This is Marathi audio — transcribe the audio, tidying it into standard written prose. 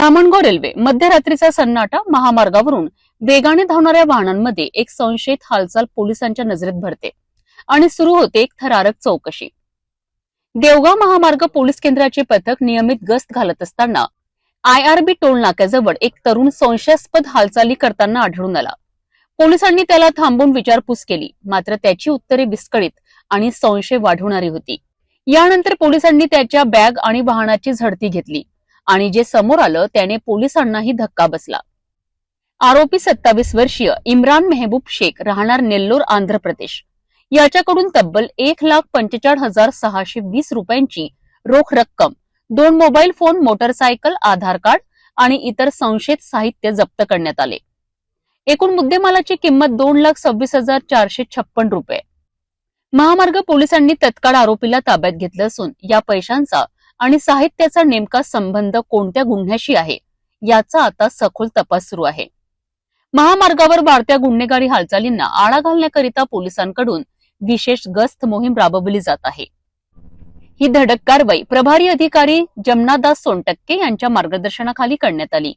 धामणगाव रेल्वे मध्यरात्रीचा सन्नाटा, महामार्गावरून वेगाने धावणाऱ्या वाहनांमध्ये एक संशयित हालचाल पोलिसांच्या नजरेत भरते आणि सुरू होते एक थरारक चौकशी। देवगाव महामार्ग पोलीस केंद्राचे पथक नियमित गस्त घालत असताना IRB टोल नाक्याजवळ एक तरुण संशयास्पद हालचाली करताना आढळून आला। पोलिसांनी त्याला थांबून विचारपूस केली, मात्र त्याची उत्तरे विस्कळीत आणि संशय वाढवणारी होती। यानंतर पोलिसांनी त्याच्या बॅग आणि वाहनाची झडती घेतली आणि जे समोर आलं त्याने पोलिसांनाही धक्का बसला। आरोपी 27 वर्षीय इम्रान मेहबूब शेख, राहणार नेल्लोर, आंध्र प्रदेश, याच्याकडून तब्बल 1,45,620 रुपयांची रोख रक्कम, 2 मोबाईल फोन, मोटरसायकल, आधार कार्ड आणि इतर संशयित साहित्य जप्त करण्यात आले। एकूण मुद्देमालाची किंमत 2,26,456 रुपये। महामार्ग पोलिसांनी तत्काळ आरोपीला ताब्यात घेतलं असून या पैशांचा आणि साहित्याचा नेमका संबंध कोणत्या गुन्ह्याशी आहे याचा आता सखोल तपास सुरू आहे। महामार्गावर वाढत्या गुन्हेगारी हालचालींना आळा घालण्याकरिता पोलिसांकडून विशेष गस्त मोहीम राबवली जात आहे। ही धडक कारवाई प्रभारी अधिकारी जमनादास सोनटक्के यांच्या मार्गदर्शनाखाली करण्यात आली।